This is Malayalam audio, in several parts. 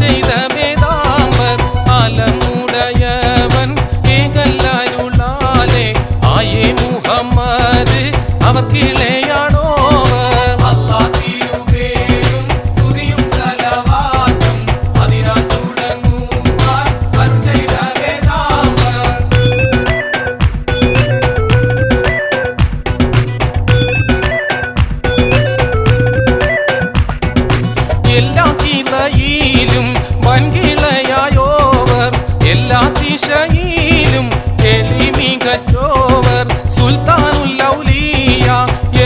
செய்த வேதாம்பர் அலமுடையவன் ஏகல்லருளாலே ஆயே முஹம்மது அவர் கிளையானோவர். அல்லாஹ் திருப்பேரும் துதியும் ஸலவாத்தும் அதினால் தொடங்குவார் அருள் செய்த வேதாம்பர். എല്ലാ കിളയിലും വൻകിളയായോവർ, എല്ലാ ദിശയിലും എളിമികച്ചോവർ, സുൽത്താനുൽ ഔലിയ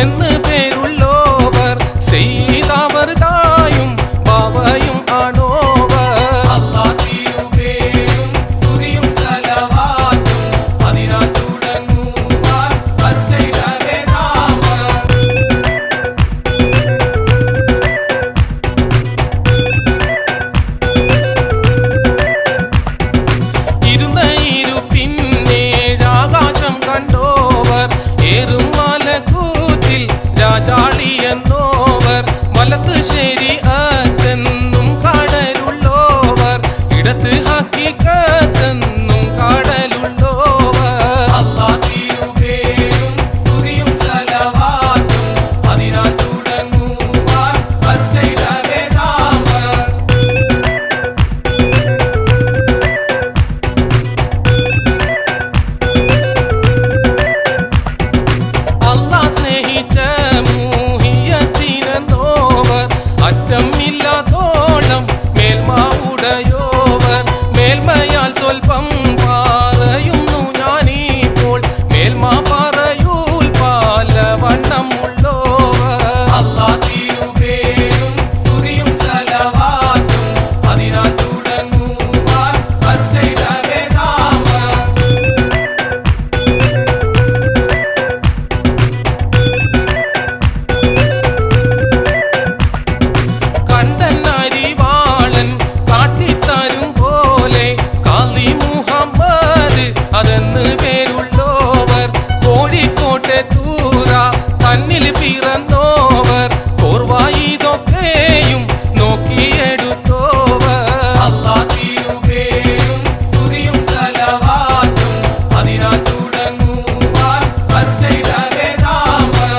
എന്ന് പേരുള്ളോവർ, സെയ്തവർ തായും ബാവയും ആണോവർ. അല്ലാഹ് തിരുപേരും സ്തുതിയും സലവാത്തും അതിനാൽ തുടങ്ങുവാർ അരുൾ ചെയ്ത വേദാമ്പർ. ഇരുന്ന ഇരുപ്പിന്നേഴാകാശം കണ്ടോവർ, ഏറും മലക്കൂത്തിൽ രാജാളി എന്നോവർ, വലത്ത് ശരീഅത്തെന്നും കടലുള്ളോവർ, ഇടത്ത് ഹഖീഖത്തെന്നും കടലുള്ളോവർ. അല്ലാഹ് തിരുപേരും സ്തുതിയും സലവാത്തും അതിനാൽ തുടങ്ങുവാർ അരുൾ ചെയ്ത വേദാമ്പർ. അല്ലാഹ് സ്നേഹിച്ച മൂഹിയത്തിനെന്നോവർ, അറ്റമില്ലാത്തോളം മേൽമ ഉടയോവർ, മേൽമയാൽ സ്വൽപ്പം പറയുന്നു ഞാനിപ്പോൾ, മേൽമ പറയൂൽ പല വണ്ണമുള്ളോവർ. അല്ലാഹ് തിരുപേരും സ്തുതിയും സലവാത്തും അതിനാൽ തുടങ്ങുവാർ അരുൾ ചെയ്ത വേദാമ്പർ. കണ്ടനരിവാളൻ കാട്ടിത്തരും പോലെ കാളി മുഹമ്മദ് അതെന്ന് പേരുള്ളോവർ, കോഴിക്കോട്ടെ തൂറ തന്നിൽ പിറന്നോവർ, കോർവായിതൊക്കെയും നോക്കിയെടുത്തോവർ. അല്ലാഹ് തിരുപേരും സ്തുതിയും സലവാത്തും അതിനാൽ തുടങ്ങുവാർ അരുൾ ചെയ്ത വേദാമ്പർ.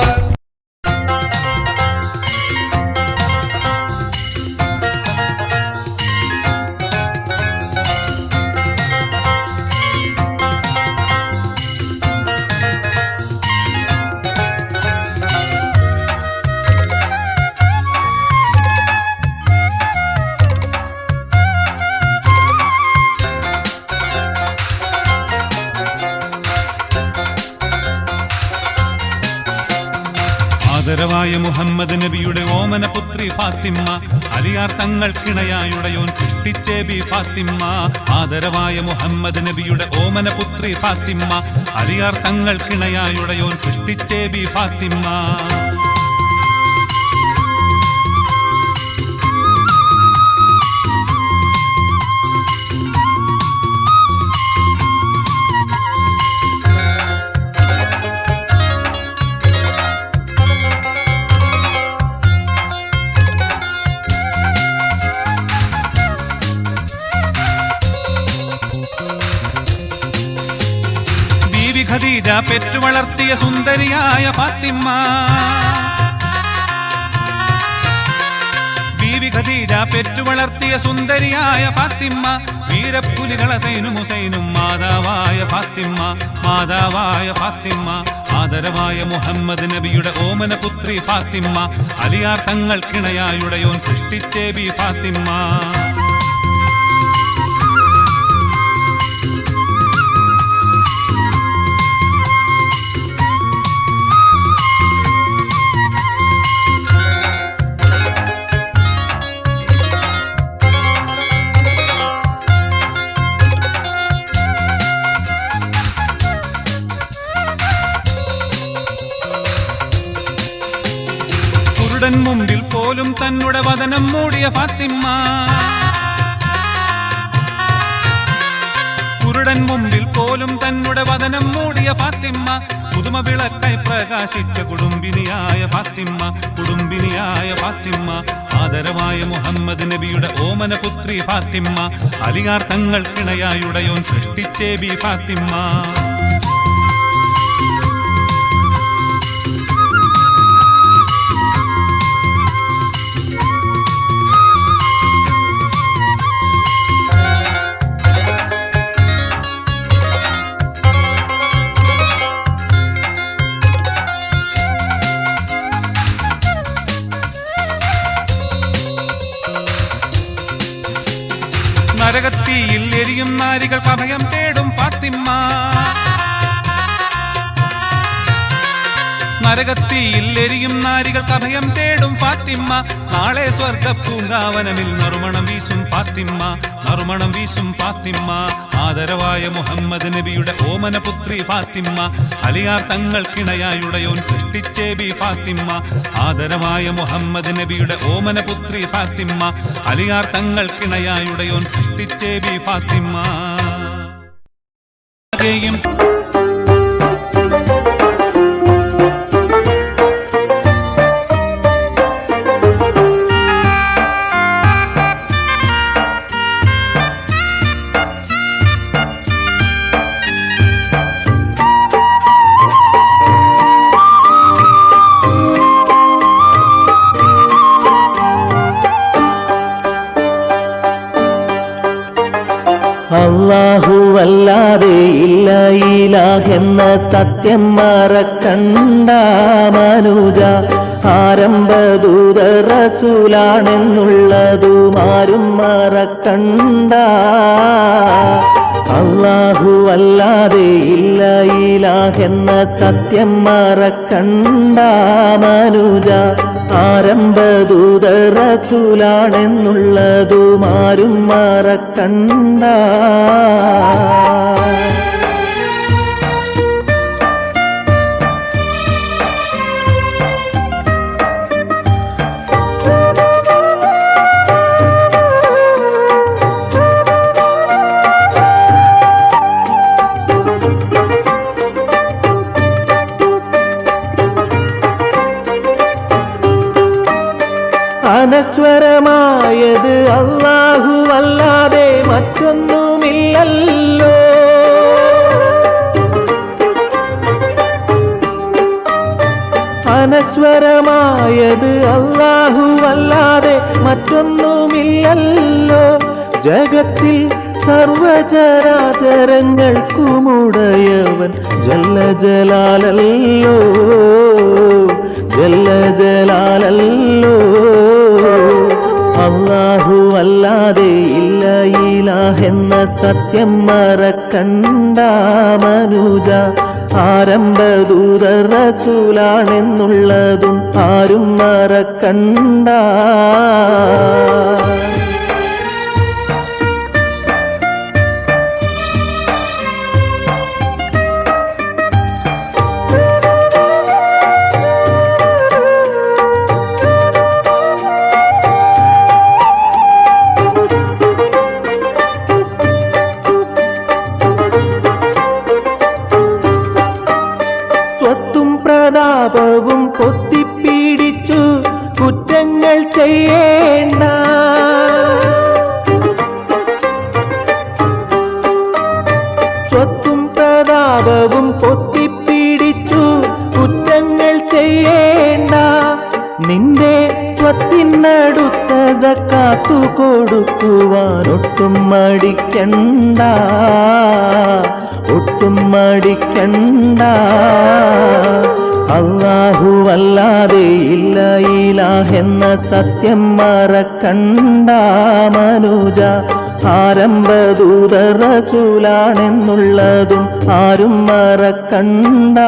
ആദരവായ മുഹമ്മദ് നബിയുടെ ഓമനപുത്രി ഫാത്തിമ്മ, അലിയാർ തങ്ങൾക്കിണയായുടയോൻ സൃഷ്ടിച്ചേ ബി ഫാത്തിമ്മ. ആദരവായ മുഹമ്മദ് നബിയുടെ ഓമനപുത്രി ഫാത്തിമ്മ, അലിയാർ തങ്ങൾക്കിണയായുടയോൻ സൃഷ്ടിച്ചേ ബി ഫാത്തിമ്മ. ബീവി ഖദീജ പെറ്റു വളർത്തിയ സുന്ദരിയായ ഫാത്തിമ്മ, ബീവി ഖദീജ പെറ്റു വളർത്തിയ സുന്ദരിയായ ഫാത്തിമ്മ, വീരപ്പുലികളെ സൈനും ഹുസൈനും മാതാവായ ഫാത്തിമ്മ, മാതാവായ ഫാത്തിമ്മ. ആദരവായ മുഹമ്മദ് നബിയുടെ ഓമനപുത്രി ഫാത്തിമ്മ, അലിയാർ തങ്ങൾക്കിണയായുടയോൻ സൃഷ്ടിച്ചേ ബി ഫാത്തിമ്മ. കുരുടൻ മുമ്പിൽ പോലും തന്നുടെ വദനം മൂടിയ ഫാത്തിമ്മ, കുരുടൻ മുമ്പിൽ പോലും പോലും തന്നെ വദനം മൂടിയ ഫാത്തിമ്മ, പുതുമ വിളക്കായി പ്രകാശിച്ച കുടുംബിനിയായ ഫാത്തിമ്മ, കുടുംബിനിയായ ഫാത്തിമ്മ. ആദരവായ മുഹമ്മദ് നബിയുടെ ഓമന പുത്രി ഫാത്തിമ്മ, അലിയാർ തങ്ങൾക്കിണയായുടയോൻ സൃഷ്ടിച്ചേ ബി ഫാത്തിമ്മ. നരകത്തിയിൽ എരിയും നാരികൾക്ക് അഭയം തേടും ഫാത്തിമ്മ, നരകത്തിയിൽ എരിയും നാരികൾക്ക് അഭയം തേടും ഫാത്തിമ്മ. നാളെ സ്വർഗ പൂങ്കാവനമിൽ നറുമണം വീശും ഫാത്തിമ്മ, നറുമണം വീശും ഫാത്തിമ്മ. ആദരവായ മുഹമ്മദ് നബിയുടെ ഓമന പുത്രി ഫാത്തിമ്മ, അലിയാർ തങ്ങൾക്കിണയായുടയോൻ സൃഷ്ടിച്ചേ ബി ഫാത്തിമ്മ. ആദരവായ മുഹമ്മദ് നബിയുടെ ഓമന പുത്രി ഫാത്തിമ്മ, അലിയാർ തങ്ങൾക്കിണയായുടയോൻ സൃഷ്ടിച്ചേ ബി ഫാത്തിമ്മ. അല്ലാഹുവല്ലാതെ ഇല്ല ഇലാഹെന്ന സത്യം മറക്കണ്ട മനുജ, ആരംഭദൂത റസൂലാണെന്നുള്ളതും ആരും മറക്കണ്ട. അല്ലാഹുവല്ലാതെ ഇല്ല ഇലാഹെന്ന സത്യം മറക്കണ്ട മനുജ, ആരംഭദൂത റസൂലാണെന്നുള്ളതും ആരും മറക്കണ്ട. അനശ്വരമായത് അല്ലാഹുവല്ലാതെ മറ്റൊന്നുമില്ലല്ലോ, അനശ്വരമായത് അല്ലാഹുവല്ലാതെ മറ്റൊന്നുമില്ലല്ലോ. ജഗത്തിൽ സർവചരാചരങ്ങൾക്കുമുടയവൻ ജല്ല ജലാലല്ലോ, ജല്ല ജലാലല്ലോ. അല്ലാഹുവല്ലാതെ ഇല്ല ഇലാഹെന്ന സത്യം മറക്കണ്ട മനുജ, ആരംഭദൂത റസൂലാണെന്നുള്ളതും ആരും മറക്കണ്ട. പ്രതാപവും പൊത്തിപ്പീഡിച്ചു കുറ്റങ്ങൾ ചെയ്യേണ്ട, സ്വത്തും പ്രതാപവും പൊത്തിപ്പീഡിച്ചു കുറ്റങ്ങൾ ചെയ്യേണ്ട. നിന്റെ സ്വത്തിനടുത്ത സക്കാത്തു കൊടുക്കുവാൻ ഒട്ടും മടിക്കണ്ട, ഒട്ടും മടിക്കണ്ട. അല്ലാഹുവല്ലാതെ ഇല്ല ഇലാഹെന്ന സത്യം മറക്കണ്ട മനുജ, ആരംഭദൂത റസൂലാണെന്നുള്ളതും ആരും മറക്കണ്ട.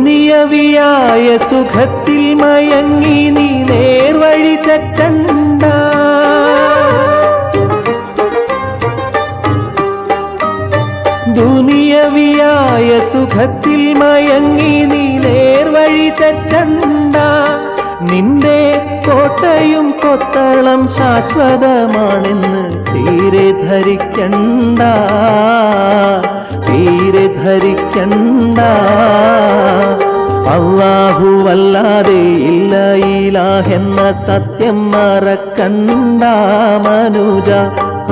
ദുനിയവിയായ സുഖത്തിൽ മയങ്ങി നീ നേർവഴി തെറ്റണ്ട. ദുനിയവിയായ സുഖത്തിൽ മയങ്ങി നീ നേർവഴി തെറ്റണ്ട. നിന്റെ കോട്ടയും കൊത്തളം ശാശ്വതമാണെന്ന് തീരെ ധരിക്കണ്ട, തീരെ ധരിക്കണ്ട. അല്ലാഹുവല്ലാതെ ഇല്ല ഇലാഹെന്ന സത്യം മറക്കണ്ട മനുജ.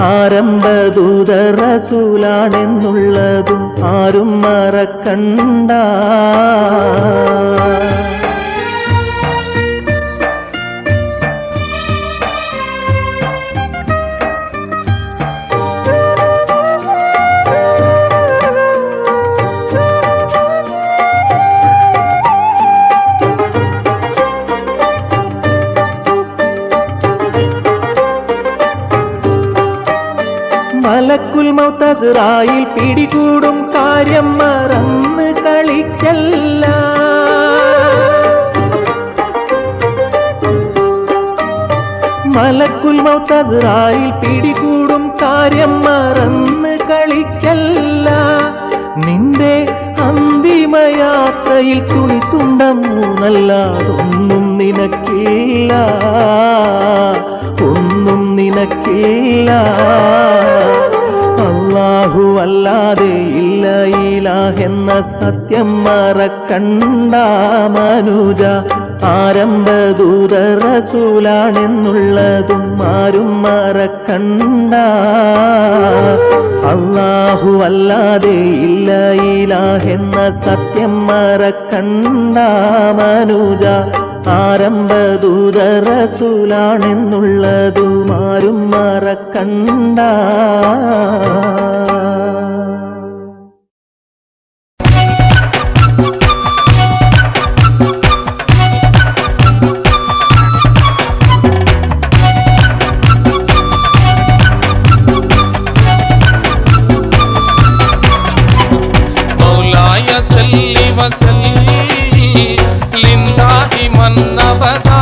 ആരംഭദൂത റസൂലാണെന്നുള്ളതും ആരും മറക്കണ്ട. മലക്കുൽ മൗത്ത് അസ്റായിൽ പിടികൂടും കാര്യം മറന്ന് കളിക്കല്ല. മലക്കുൽ മൗത്ത് അസ്റായിൽ പിടികൂടും കാര്യം മറന്ന് കളിക്കല്ല. നിന്റെ അന്തിമയാത്രയിൽ തുണിത്തുണ്ടമൂന്നല്ലാതൊന്നും നിനക്കില്ല, ഒന്നും നിനക്കില്ല. അല്ലാഹുവല്ലാതെ ഇല്ല ഇലാഹെന്ന സത്യം മറക്കണ്ട മനുജ. ആരംഭദൂത റസൂലാണെന്നുള്ളതും ആരും മറക്കണ്ട. അല്ലാഹുവല്ലാതെ ഇല്ല ഇലാഹെന്ന സത്യം മറക്കണ്ട മനുജ. ആരംഭദൂത റസൂലാണെന്നുള്ളതും ആരും മറക്കണ്ട. മൗലായ സല്ലി വസല്ലിം ദായിമൻ അബദാ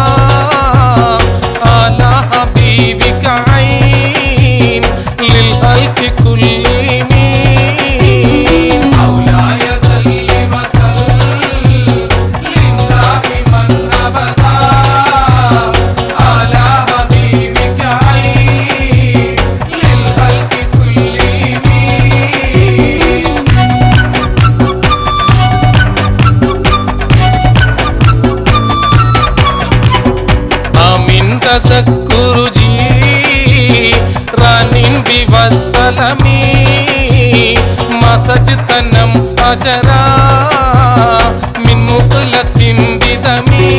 അലാ ഹബീബിക ഐൻ ലിൽ ഖൽഖി കുല്ലിഹിം. മൗലായ സല്ലി വസല്ലിം ദായിമൻ അബദാ അലാ ഹബീബിക ഐൻ ലിൽ ഖൽഖി കുല്ലിഹിം. تذكر جيران بوالسلام ما سجتنم أجرا من مقلة بدمي.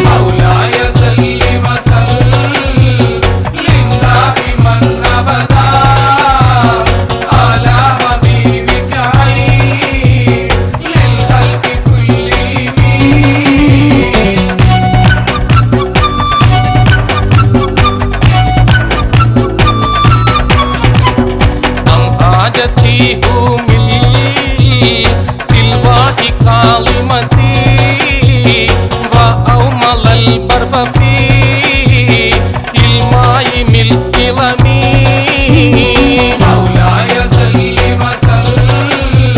مولاي صل وسلم دائما أبدا على حبيبك عين للخلق كلهم. حاجتي همي تلواء كلمتي وأومل البرف في الماء من الظلمي. مولاي صل وسلم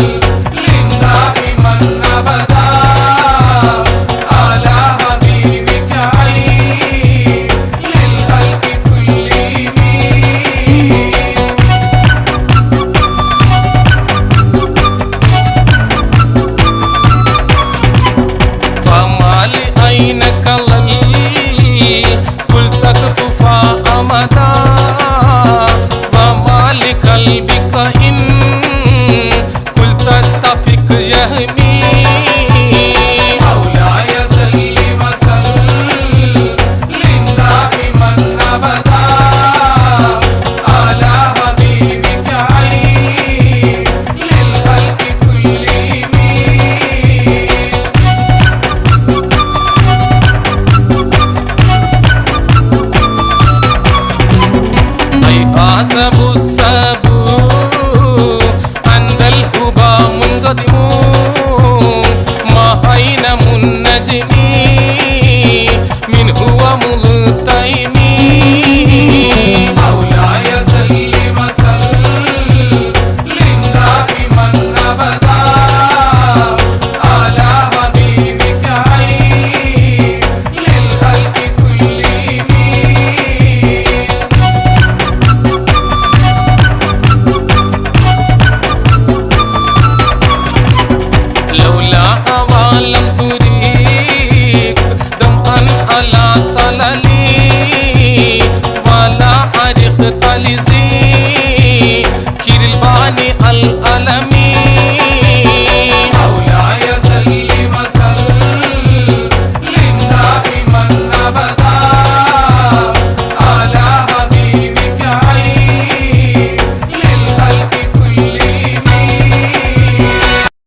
دائما أبدا على حبيبك عين للخلق كلهم. عينك للي قلت تكفى أمدا وما لقلبك إن قلت اتفق يهمي. مولاي صل وسلم دائما أبدا على حبيبك عين للخلق كلهم. حسب السبو عند الهبى منقدم التيمين مولاي صل وسلم دائما أبدا على حبيبك عين للخلق كلهم لولا هوى لم